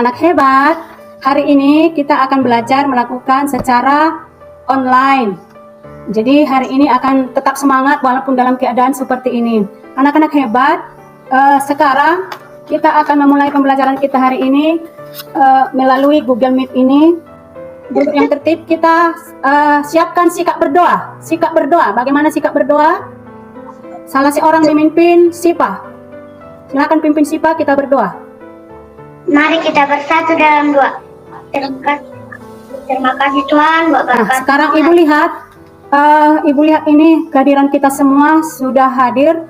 Anak-anak hebat, hari ini kita akan belajar melakukan secara online. Jadi hari ini akan tetap semangat walaupun dalam keadaan seperti ini. Anak-anak hebat, sekarang kita akan memulai pembelajaran kita hari ini melalui Google Meet ini. Duduk yang tertib, kita siapkan sikap berdoa. Sikap berdoa, bagaimana sikap berdoa? Salah seorang memimpin Sipa. Silakan pimpin Sipa, kita berdoa. Mari kita bersatu dalam doa. Terima kasih Tuhan buat berkat. Nah, sekarang Ibu lihat ini kehadiran kita semua sudah hadir.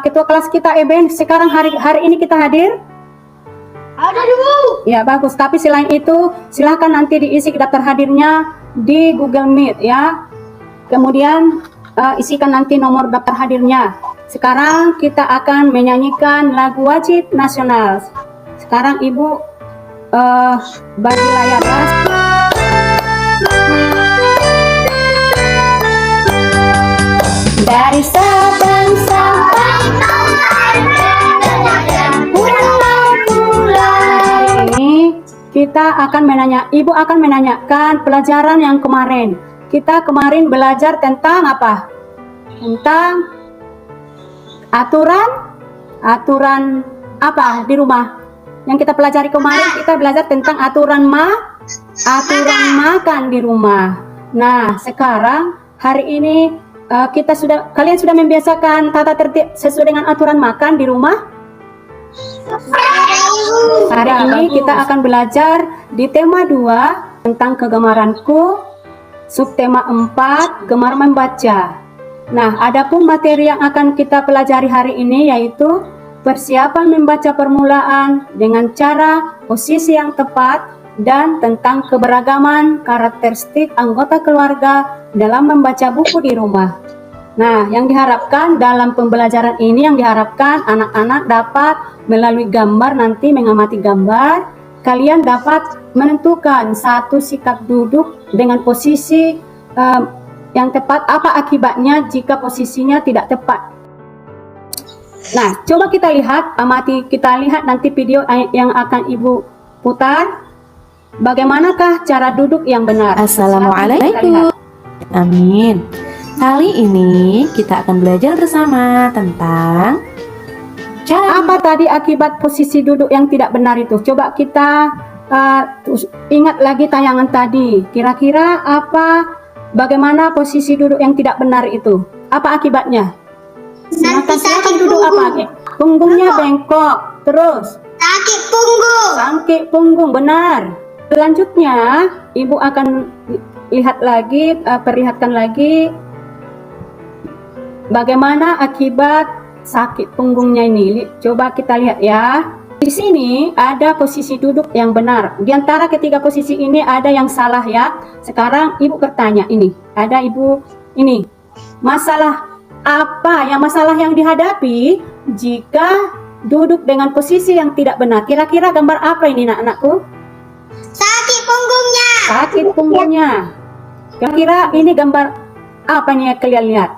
Ketua kelas kita Eben, sekarang hari ini kita hadir. Ada dulu. Ya bagus. Tapi selain itu, silahkan nanti diisi daftar hadirnya di Google Meet ya. Kemudian isikan nanti nomor daftar hadirnya. Sekarang kita akan menyanyikan lagu wajib nasional. Sekarang Ibu bagi layar ya. Dari Sabang sampai Merauke. Ini kita akan Ibu akan menanyakan pelajaran yang kemarin. Kita kemarin belajar tentang apa? Tentang aturan apa di rumah? Yang kita pelajari kemarin, kita belajar tentang aturan makan di rumah. Nah, sekarang hari ini kalian sudah membiasakan tata tertib sesuai dengan aturan makan di rumah? Hari ini kita akan belajar di tema 2 tentang kegemaranku, subtema 4 gemar membaca. Nah, adapun materi yang akan kita pelajari hari ini yaitu persiapan membaca permulaan dengan cara posisi yang tepat dan tentang keberagaman karakteristik anggota keluarga dalam membaca buku di rumah. Nah, yang diharapkan dalam pembelajaran ini, yang diharapkan anak-anak dapat melalui gambar nanti mengamati gambar, kalian dapat menentukan satu sikap duduk dengan posisi yang tepat, apa akibatnya jika posisinya tidak tepat. Nah, coba kita lihat nanti video yang akan Ibu putar. Bagaimanakah cara duduk yang benar? Assalamualaikum. Amin. Kali ini kita akan belajar bersama tentang apa tadi akibat posisi duduk yang tidak benar itu. Coba kita ingat lagi tayangan tadi. Kira-kira bagaimana posisi duduk yang tidak benar itu? Apa akibatnya? Silakan duduk apa? Punggungnya bengkok, terus sakit punggung, benar. Selanjutnya Ibu akan perlihatkan lagi bagaimana akibat sakit punggungnya ini. Coba kita lihat ya. Di sini ada posisi duduk yang benar. Di antara ketiga posisi ini ada yang salah ya. Sekarang Ibu bertanya ini. Ada Ibu ini. Masalah yang dihadapi jika duduk dengan posisi yang tidak benar. Kira-kira gambar apa ini anakku? Sakit punggungnya. Sakit punggungnya. Kira-kira ini gambar apa nih yang kalian lihat?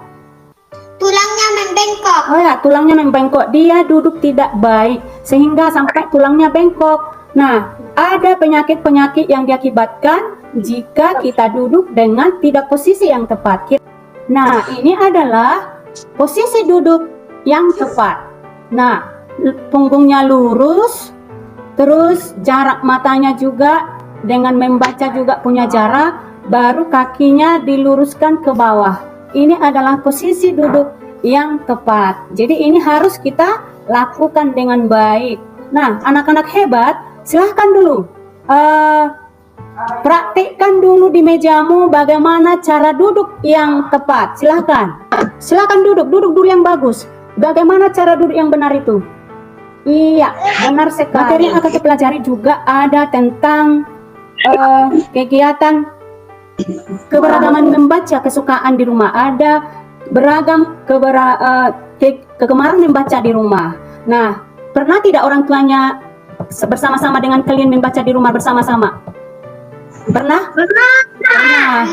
Tulangnya membengkok. Oh ya, tulangnya membengkok. Dia duduk tidak baik sehingga sampai tulangnya bengkok. Nah, ada penyakit-penyakit yang diakibatkan jika kita duduk dengan tidak posisi yang tepat. Nah, ini adalah posisi duduk yang tepat. Nah, punggungnya lurus, terus jarak matanya juga dengan membaca juga punya jarak, baru kakinya diluruskan ke bawah. Ini adalah posisi duduk yang tepat. Jadi ini harus kita lakukan dengan baik. Nah, anak-anak hebat, silahkan dulu praktikkan dulu di mejamu bagaimana cara duduk yang tepat. Silakan duduk dulu yang bagus. Bagaimana cara duduk yang benar itu? Iya, benar sekali. Materi yang akan kita pelajari juga ada tentang kegiatan keberagaman membaca kesukaan di rumah. Ada beragam kegemaran membaca di rumah. Nah, pernah tidak orang tuanya bersama-sama dengan kalian membaca di rumah bersama-sama? Pernah? Nah,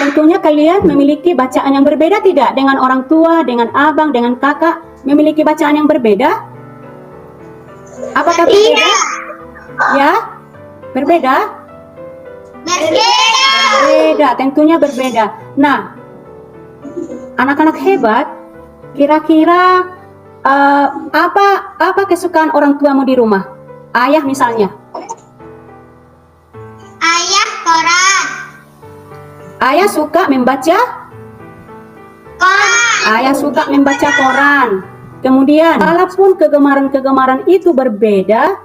tentunya kalian memiliki bacaan yang berbeda tidak? Dengan orang tua, dengan abang, dengan kakak, memiliki bacaan yang berbeda? Apakah berbeda? Ya? Berbeda? Berbeda. Berbeda, tentunya berbeda. Nah, anak-anak hebat, kira-kira apa kesukaan orang tuamu di rumah? Ayah misalnya. Ayah koran. Ayah suka membaca? Koran. Ayah suka membaca koran. Kemudian, walaupun kegemaran-kegemaran itu berbeda,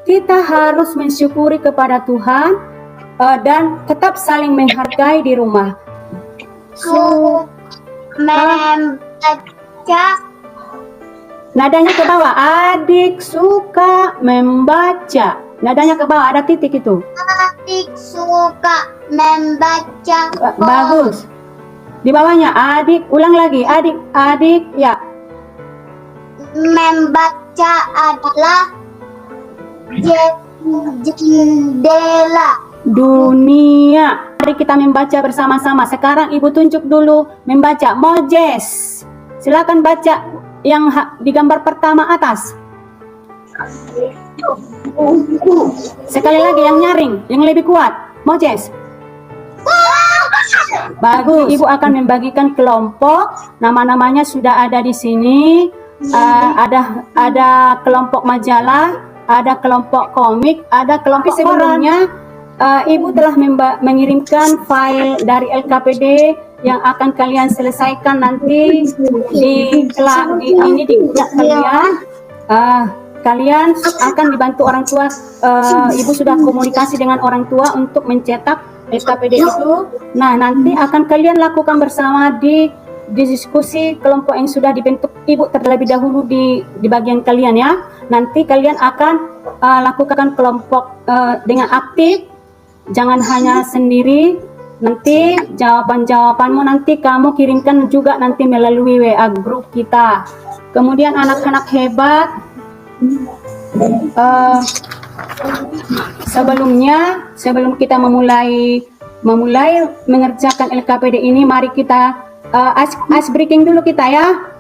kita harus mensyukuri kepada Tuhan dan tetap saling menghargai di rumah. Membaca. Nadanya ke bawah. Adik suka membaca. Nadanya ke bawah, ada titik itu. Adik suka membaca. Bagus. Di bawahnya adik, ulang lagi. Adik, ya. Membaca adalah jendela Dunia. Mari kita membaca bersama-sama. Sekarang Ibu tunjuk dulu membaca. Moses. Silakan baca yang di gambar pertama atas. Sekali lagi yang nyaring, yang lebih kuat. Moses. Bagus. Ibu akan membagikan kelompok. Nama-namanya sudah ada di sini. Ada kelompok majalah, ada kelompok komik, ada kelompok sebelumnya. Ibu telah mengirimkan file dari LKPD yang akan kalian selesaikan nanti di kuliah kalian. Kalian akan dibantu orang tua. Ibu sudah komunikasi dengan orang tua untuk mencetak LKPD itu. Nah, nanti akan kalian lakukan bersama di diskusi kelompok yang sudah dibentuk Ibu terlebih dahulu di bagian kalian ya. Nanti kalian akan lakukan kelompok dengan aktif, jangan hanya sendiri. Nanti jawaban-jawabanmu nanti kamu kirimkan juga nanti melalui WA grup kita. Kemudian anak-anak hebat, sebelum kita memulai mengerjakan LKPD ini, mari kita ice breaking dulu kita ya.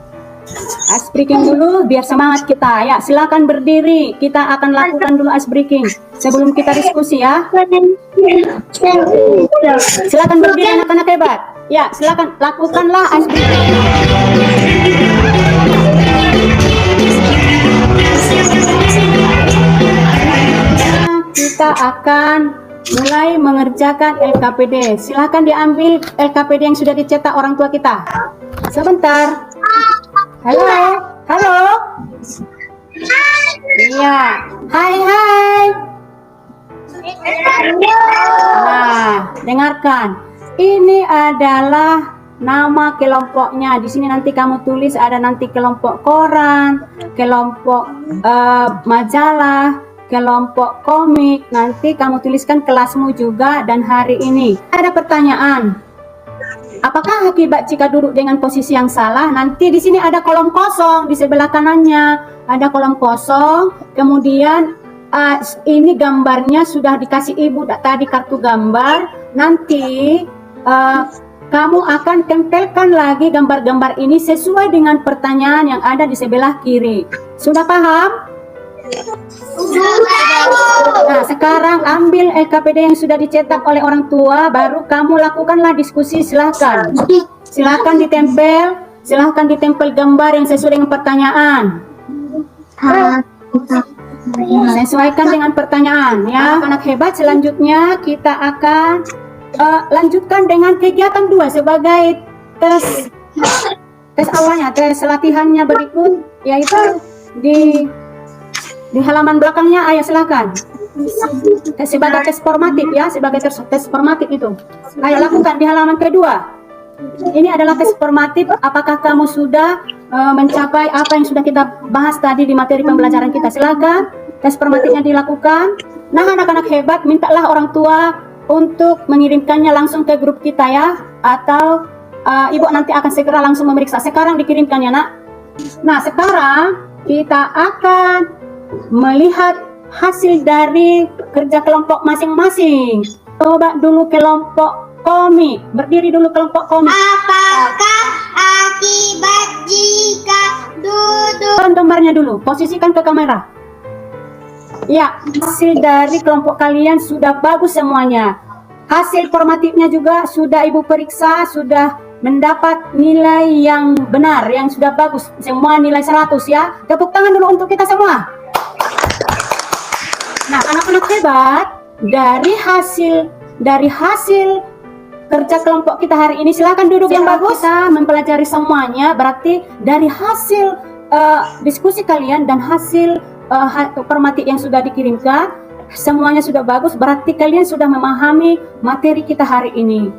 Ice breaking dulu biar semangat kita ya. Silakan berdiri. Kita akan lakukan dulu ice breaking sebelum kita diskusi ya. Silakan berdiri anak-anak hebat. Ya, silakan lakukanlah ice breaking. Kita akan mulai mengerjakan LKPD. Silakan diambil LKPD yang sudah dicetak orang tua kita. Sebentar. Halo. Iya. Hai. Nah, dengarkan. Ini adalah nama kelompoknya. Di sini nanti kamu tulis ada nanti kelompok koran, kelompok majalah, kelompok komik. Nanti kamu tuliskan kelasmu juga dan hari ini. Ada pertanyaan. Apakah akibat jika duduk dengan posisi yang salah? Nanti di sini ada kolom kosong di sebelah kanannya. Ada kolom kosong. Kemudian ini gambarnya sudah dikasih Ibu tadi kartu gambar. Nanti kamu akan tempelkan lagi gambar-gambar ini sesuai dengan pertanyaan yang ada di sebelah kiri. Sudah paham? Nah, sekarang ambil LKPD yang sudah dicetak oleh orang tua, baru kamu lakukanlah diskusi. Silahkan ditempel gambar yang sesuai dengan pertanyaan. Sesuaikan dengan pertanyaan ya. Anak hebat, selanjutnya kita akan lanjutkan dengan kegiatan 2 sebagai tes awalnya, tes latihannya berikut, yaitu di halaman belakangnya. Ayo silakan. Sebagai tes formatif ya, sebagai tes formatif itu. Ayo lakukan di halaman kedua. Ini adalah tes formatif. Apakah kamu sudah mencapai apa yang sudah kita bahas tadi di materi pembelajaran kita? Silakan tes formatifnya dilakukan. Nah, anak-anak hebat, mintalah orang tua untuk mengirimkannya langsung ke grup kita ya, atau Ibu nanti akan segera langsung memeriksa. Sekarang dikirimkannya, Nak. Nah, sekarang kita akan melihat hasil dari kerja kelompok masing-masing. Coba dulu kelompok komik. Berdiri dulu kelompok komik. Apakah akibat jika duduk? Gambarnya dulu. Posisikan ke kamera. Ya, hasil dari kelompok kalian sudah bagus semuanya. Hasil formatifnya juga sudah Ibu periksa, sudah mendapat nilai yang benar, yang sudah bagus. Semua nilai 100 ya. Tepuk tangan dulu untuk kita semua. Nah, anak-anak hebat, dari hasil kerja kelompok kita hari ini, silakan duduk yang bagus. Kita mempelajari semuanya, berarti dari hasil diskusi kalian dan hasil formatif yang sudah dikirimkan, semuanya sudah bagus, berarti kalian sudah memahami materi kita hari ini.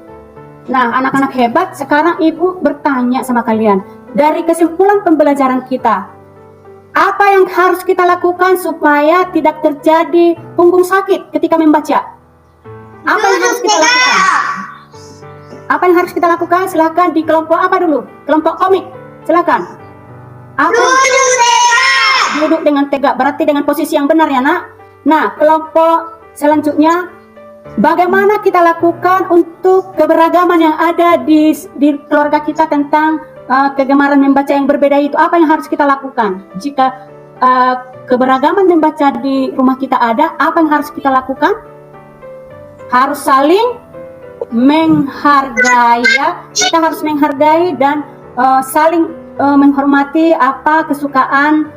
Nah, anak-anak hebat, sekarang Ibu bertanya sama kalian, dari kesimpulan pembelajaran kita, apa yang harus kita lakukan supaya tidak terjadi punggung sakit ketika membaca? Apa yang harus kita lakukan? Apa yang harus kita lakukan? Silakan di kelompok apa dulu? Kelompok komik. Silakan. Duduk dengan tegak. Berarti dengan posisi yang benar ya, Nak. Nah, kelompok selanjutnya, bagaimana kita lakukan untuk keberagaman yang ada di keluarga kita tentang kegemaran membaca yang berbeda itu? Apa yang harus kita lakukan? Jika keberagaman membaca di rumah kita ada, apa yang harus kita lakukan? Harus saling menghargai ya. Kita harus menghargai dan saling menghormati apa kesukaan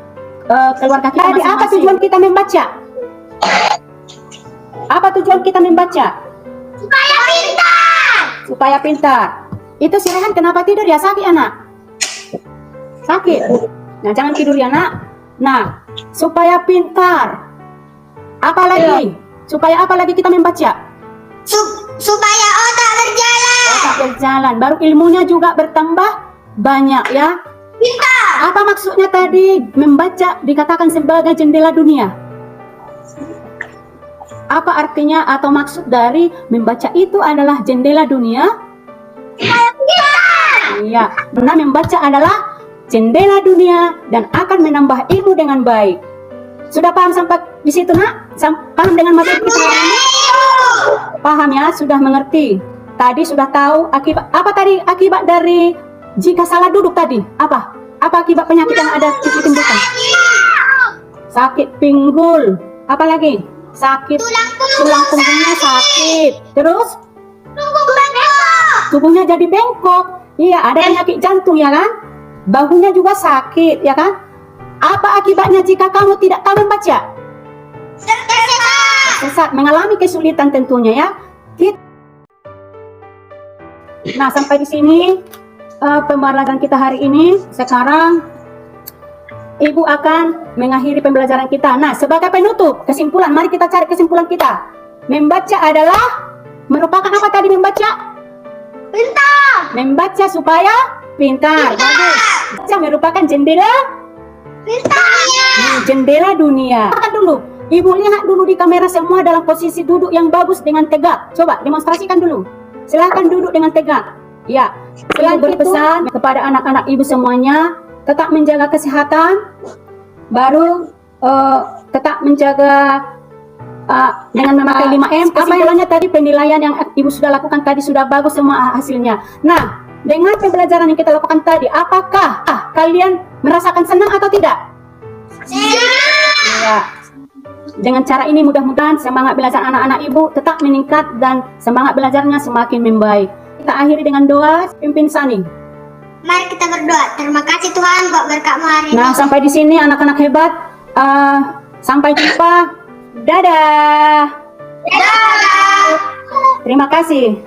keluarga kita masing-masing. Apa tujuan kita membaca? Apa tujuan kita membaca? Supaya pintar. Supaya pintar. Itu si Rehan kenapa tidur ya? Sakit anak? Sakit? Nah, jangan tidur ya nak. Nah, supaya pintar. Apa lagi? Supaya apa lagi kita membaca? Supaya otak berjalan. Otak berjalan. Baru ilmunya juga bertambah banyak ya. Pintar. Apa maksudnya tadi membaca dikatakan sebagai jendela dunia? Apa artinya atau maksud dari membaca itu adalah jendela dunia? Iya, benar, membaca adalah jendela dunia dan akan menambah ilmu dengan baik. Sudah paham sampai di situ, Nak? Paham dengan materi kita hari ini? Paham ya, sudah mengerti. Tadi sudah tahu akibat apa tadi akibat dari jika salah duduk tadi? Apa? Apa akibat penyakit yang ada ditimbulkan? Sakit pinggul. Apa lagi? Sakit tulang punggungnya sakit. Terus tubuhnya jadi bengkok. Iya, ada penyakit jantung ya kan? Bahunya juga sakit ya kan? Apa akibatnya jika kamu tidak tahu membaca? Sesat, mengalami kesulitan tentunya ya. Nah, sampai di sini pembelajaran kita hari ini. Sekarang Ibu akan mengakhiri pembelajaran kita. Nah, sebagai penutup, kesimpulan, mari kita cari kesimpulan kita. Membaca adalah merupakan apa tadi membaca? Pintar. Membaca supaya pintar. Bagus. Baca merupakan jendela jendela dunia. Lihat dulu. Ibu lihat dulu di kamera semua dalam posisi duduk yang bagus dengan tegak. Coba demonstrasikan dulu. Silahkan duduk dengan tegak. Ya. Saya berpesan kepada anak-anak ibu semuanya, tetap menjaga kesehatan, baru tetap menjaga dengan memakai 5M. Kesimpulannya tadi penilaian yang ibu sudah lakukan tadi sudah bagus semua hasilnya. Nah, dengan pembelajaran yang kita lakukan tadi, apakah kalian merasakan senang atau tidak? Ya. Dengan cara ini mudah-mudahan semangat belajar anak-anak ibu tetap meningkat dan semangat belajarnya semakin membaik. Kita akhiri dengan doa pimpin Sani. Mari kita berdoa. Terima kasih Tuhan buat berkat-Mu hari ini. Nah, sampai di sini anak-anak hebat. Sampai jumpa. Dadah. Dadah. Terima kasih.